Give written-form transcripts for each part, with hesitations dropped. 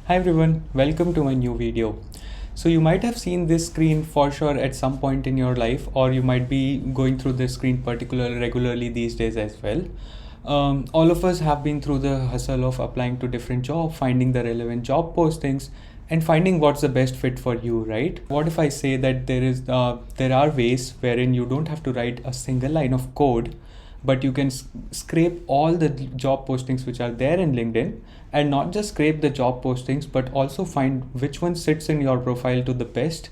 Hi everyone, welcome to my new video. So you might have seen this screen for sure at some point in your life, or you might be going through this screen particularly regularly these days as well. All of us have been through the hustle of applying to different jobs, finding the relevant job postings, and finding what's the best fit for you, right? What if I say that there are ways wherein you don't have to write a single line of code, but you can scrape all the job postings which are there in LinkedIn, and not just scrape the job postings but also find which one sits in your profile to the best,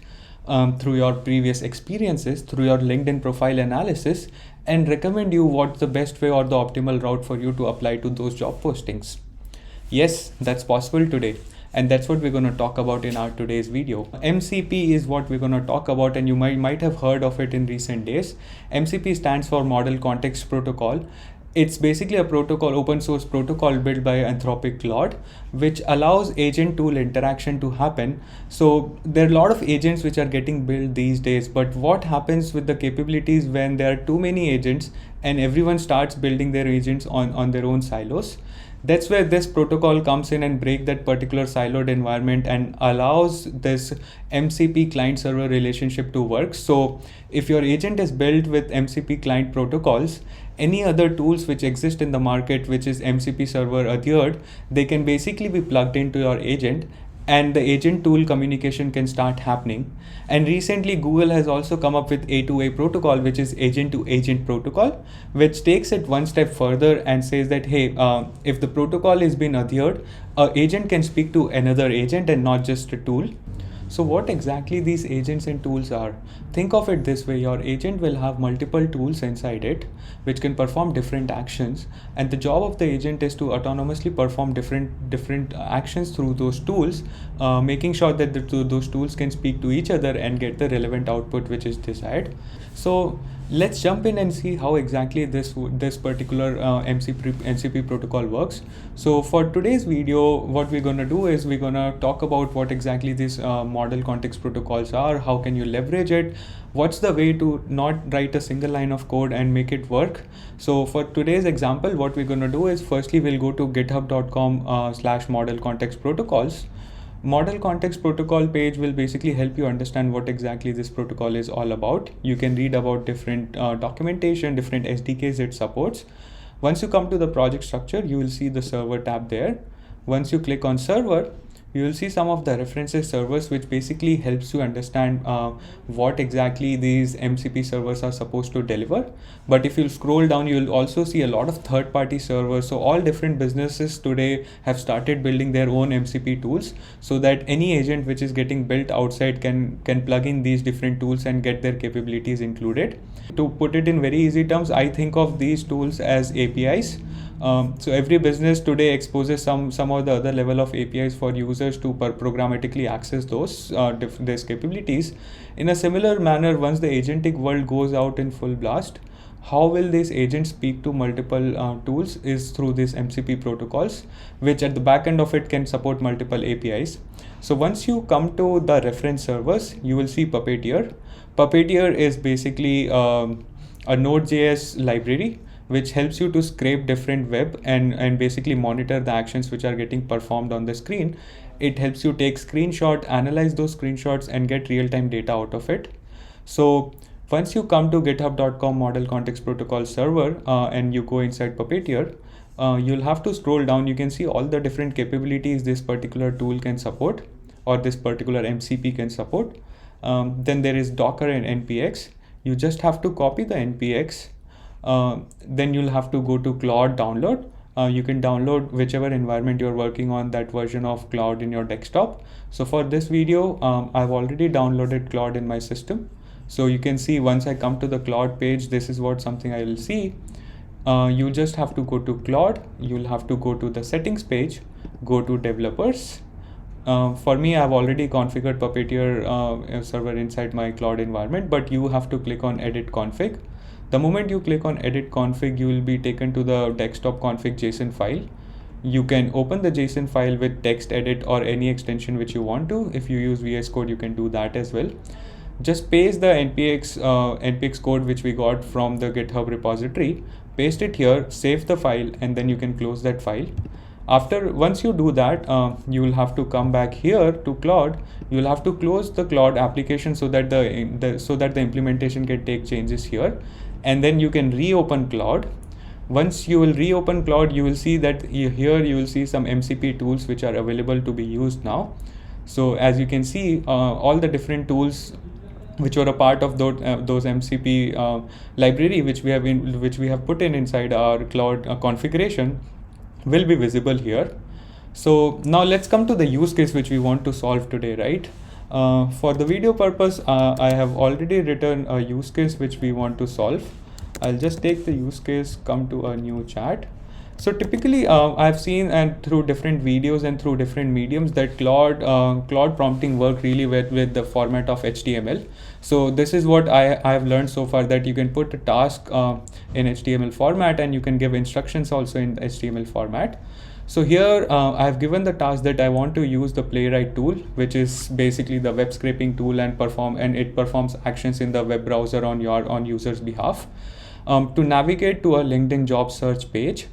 through your previous experiences, through your LinkedIn profile analysis, and recommend you what's the best way or the optimal route for you to apply to those job postings. Yes, that's possible today. And that's what we're going to talk about in our today's video. MCP is what we're going to talk about, and you might have heard of it in recent days. MCP stands for Model Context Protocol. It's basically a protocol, open source protocol built by Anthropic Claude, which allows agent tool interaction to happen. So there are a lot of agents which are getting built these days, but what happens with the capabilities when there are too many agents and everyone starts building their agents on their own silos? That's where this protocol comes in and break that particular siloed environment and allows this MCP client server relationship to work. So if your agent is built with MCP client protocols, any other tools which exist in the market, which is MCP server adhered, they can basically be plugged into your agent, and the agent tool communication can start happening. And recently Google has also come up with A2A protocol, which is agent to agent protocol, which takes it one step further and says that, hey, if the protocol has been adhered, an agent can speak to another agent and not just a tool. So what exactly these agents and tools are? Think of it this way: your agent will have multiple tools inside it which can perform different actions, and the job of the agent is to autonomously perform different actions through those tools, making sure that those tools can speak to each other and get the relevant output which is desired. So let's jump in and see how exactly this particular MCP protocol works. So for today's video, what we're going to do is we're going to talk about what exactly these model context protocols are, how can you leverage it, what's the way to not write a single line of code and make it work. So for today's example, what we're going to do is firstly we'll go to github.com/model context protocols. Model context protocol page will basically help you understand what exactly this protocol is all about. You can read about different documentation, different SDKs it supports. Once you come to the project structure, you will see the server tab there. Once you click on server, you will see some of the references servers, which basically helps you understand what exactly these MCP servers are supposed to deliver. But if you scroll down, you will also see a lot of third-party servers. So all different businesses today have started building their own MCP tools, so that any agent which is getting built outside can plug in these different tools and get their capabilities included. To put it in very easy terms, I think of these tools as APIs. So every business today exposes some or the other level of APIs for users to programmatically access these capabilities. In a similar manner, once the agentic world goes out in full blast, how will this agent speak to multiple tools is through these MCP protocols, which at the back end of it can support multiple APIs. So once you come to the reference servers, you will see Puppeteer. Puppeteer is basically a Node.js library which helps you to scrape different web and basically monitor the actions which are getting performed on the screen. It helps you take screenshot, analyze those screenshots, and get real-time data out of it. So once you come to github.com model context protocol server and you go inside Puppeteer, you'll have to scroll down. You can see all the different capabilities this particular tool can support, or this particular MCP can support. Then there is Docker and NPX. You just have to copy the NPX. Then you'll have to go to Claude download. You can download whichever environment you're working on, that version of Claude in your desktop. So for this video, I've already downloaded Claude in my system. So you can see once I come to the Claude page, this is something I will see. You just have to go to Claude. You'll have to go to the settings page, go to developers. For me, I've already configured Puppeteer server inside my Claude environment, but you have to click on edit config. The moment you click on edit config, you will be taken to the desktop config JSON file. You can open the JSON file with text edit or any extension which you want to. If you use VS Code, you can do that as well. Just paste the npx code which we got from the GitHub repository, paste it here, save the file, and then you can close that file. Once you do that, you will have to come back here to Claude. You will have to close the Claude application so that the implementation can take changes here, and then you can reopen Claude. Once you will reopen Claude, you will see that here you will see some MCP tools which are available to be used now. So as you can see, all the different tools which were a part of those MCP library which we have put inside our Claude configuration will be visible here. So now let's come to the use case which we want to solve today, right? For the video purpose, I have already written a use case which we want to solve. I'll just take the use case, come to a new chat. So typically, I've seen and through different videos and through different mediums that Claude prompting work really with the format of HTML. So this is what I have learned so far, that you can put a task in HTML format, and you can give instructions also in HTML format. So here I've given the task that I want to use the Playwright tool, which is basically the web scraping tool, and it performs actions in the web browser on user's behalf, to navigate to a LinkedIn job search page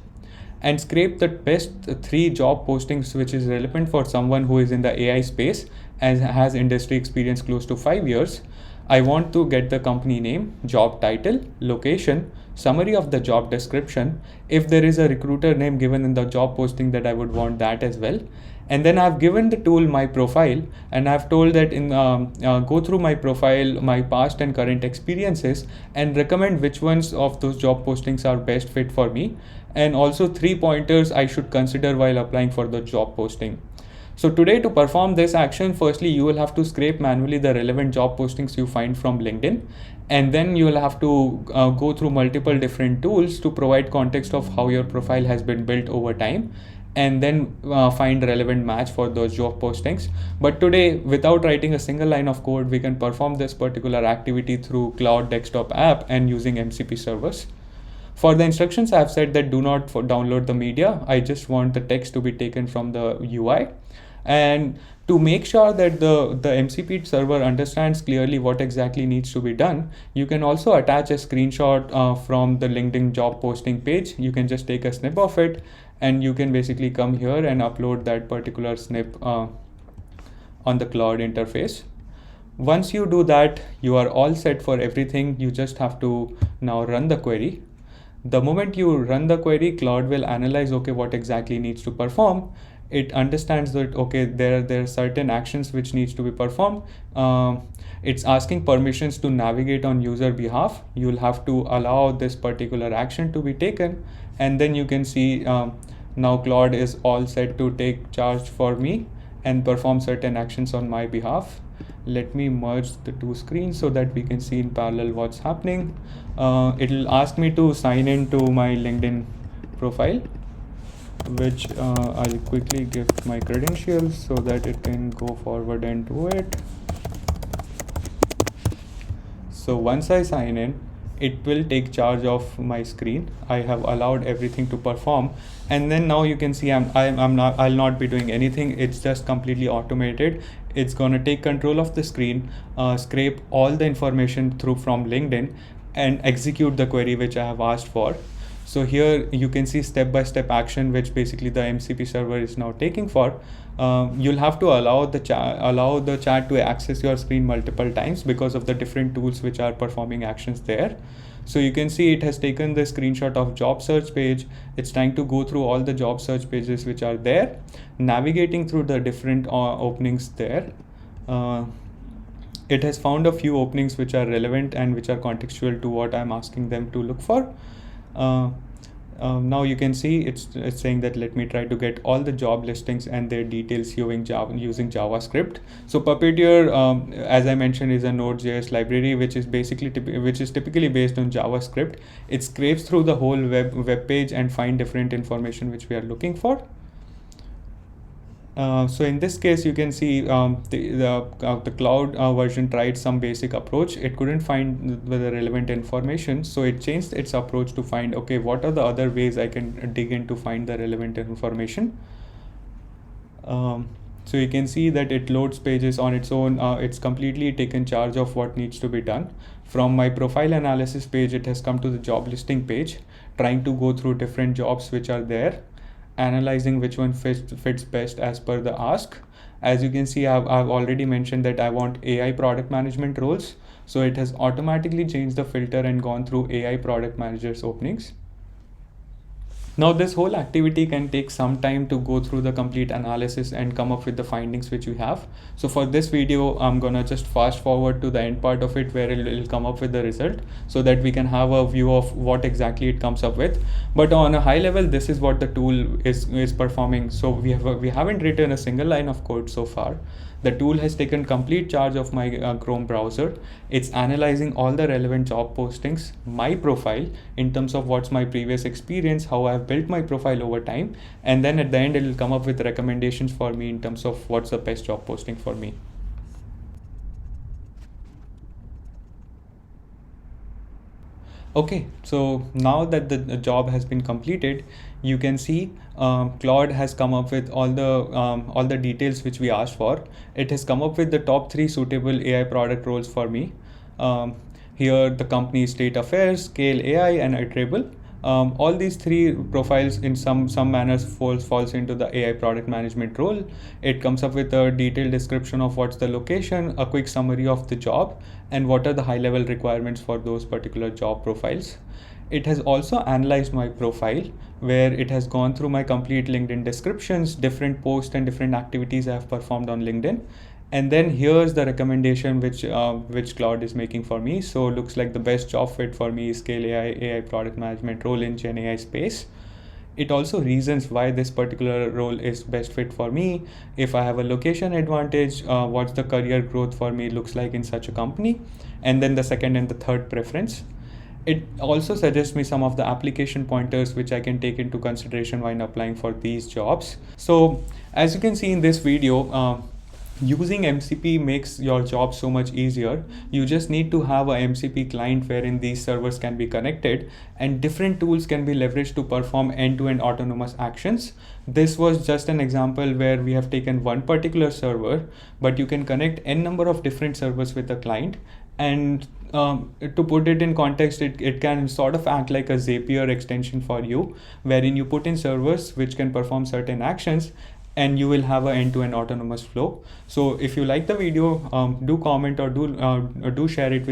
and scrape the best 3 job postings which is relevant for someone who is in the AI space and has industry experience close to 5 years. I want to get the company name, job title, location, summary of the job description. If there is a recruiter name given in the job posting, that I would want that as well. And then I've given the tool my profile, and I've told that go through my profile, my past and current experiences, and recommend which ones of those job postings are best fit for me, and also 3 pointers I should consider while applying for the job posting. So today, to perform this action, firstly you will have to scrape manually the relevant job postings you find from LinkedIn, and then you will have to go through multiple different tools to provide context of how your profile has been built over time, and then find relevant match for those job postings. But today, without writing a single line of code, we can perform this particular activity through Cloud desktop app and using MCP servers. For the instructions, I've said that do not download the media. I just want the text to be taken from the UI. And to make sure that the MCP server understands clearly what exactly needs to be done, you can also attach a screenshot from the LinkedIn job posting page. You can just take a snip of it, and you can basically come here and upload that particular snip on the Cloud interface. Once you do that, you are all set for everything. You just have to now run the query. The moment you run the query, Cloud will analyze, okay, what exactly needs to perform. It understands that, okay, there are certain actions which needs to be performed. It's asking permissions to navigate on user behalf. You'll have to allow this particular action to be taken, and then you can see now Claude is all set to take charge for me and perform certain actions on my behalf. Let me merge the 2 screens so that we can see in parallel what's happening. It'll ask me to sign in to my LinkedIn profile, which I'll quickly give my credentials so that it can go forward and do it. So once I sign in, it will take charge of my screen. I have allowed everything to perform, and then now you can see I'll not be doing anything. It's just completely automated. It's gonna take control of the screen, scrape all the information through from LinkedIn, and execute the query which I have asked for. So here you can see step-by-step action which basically the MCP server is now taking for. You'll have to allow the chat to access your screen multiple times because of the different tools which are performing actions there. So you can see it has taken the screenshot of job search page. It's trying to go through all the job search pages which are there, navigating through the different openings there. It has found a few openings which are relevant and which are contextual to what I'm asking them to look for. Now you can see it's saying that let me try to get all the job listings and their details using JavaScript. So Puppeteer, as I mentioned, is a Node.js library which is typically based on JavaScript. It scrapes through the whole web page and find different information which we are looking for. So in this case, you can see the Cloud version tried some basic approach. It couldn't find the relevant information, so it changed its approach to find, okay, what are the other ways I can dig in to find the relevant information. So you can see that it loads pages on its own. It's completely taken charge of what needs to be done. From my profile analysis page, it has come to the job listing page, trying to go through different jobs which are there. analyzing which one fits best as per the ask. As you can see, I've already mentioned that I want AI product management roles. So it has automatically changed the filter and gone through AI product managers openings. Now this whole activity can take some time to go through the complete analysis and come up with the findings which we have. So for this video, I'm gonna just fast forward to the end part of it where it'll come up with the result so that we can have a view of what exactly it comes up with. But on a high level, this is what the tool is performing. So we haven't written a single line of code so far. The tool has taken complete charge of my Chrome browser. It's analyzing all the relevant job postings, my profile in terms of what's my previous experience, how I've built my profile over time, and then at the end it'll come up with recommendations for me in terms of what's the best job posting for me. Okay, so now that the job has been completed, you can see Claude has come up with all the details which we asked for. It has come up with the top 3 suitable AI product roles for me. Here the company is State Affairs, Scale AI, and Iterable. All these 3 profiles in some manners falls into the AI product management role. It comes up with a detailed description of what's the location, a quick summary of the job, and what are the high level requirements for those particular job profiles. It has also analyzed my profile where it has gone through my complete LinkedIn descriptions, different posts and different activities I have performed on LinkedIn. And then here's the recommendation which Claude is making for me. So it looks like the best job fit for me is Scale AI product management role in Gen AI space. It also reasons why this particular role is best fit for me. If I have a location advantage, what's the career growth for me looks like in such a company, and then the second and the third preference. It also suggests me some of the application pointers which I can take into consideration when applying for these jobs. So as you can see in this video, using MCP makes your job so much easier. You just need to have a MCP client wherein these servers can be connected and different tools can be leveraged to perform end-to-end autonomous actions. This was just an example where we have taken one particular server, but you can connect n number of different servers with a client. And to put it in context, it can sort of act like a Zapier extension for you, wherein you put in servers which can perform certain actions and you will have an end-to-end autonomous flow. So if you like the video, do comment or do share it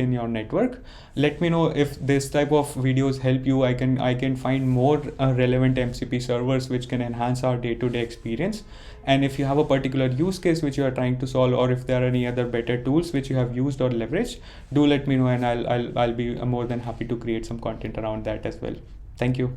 in your network. Let me know if this type of videos help you. I can find more relevant MCP servers which can enhance our day-to-day experience. And if you have a particular use case which you are trying to solve, or if there are any other better tools which you have used or leveraged, do let me know, and I'll be more than happy to create some content around that as well. Thank you.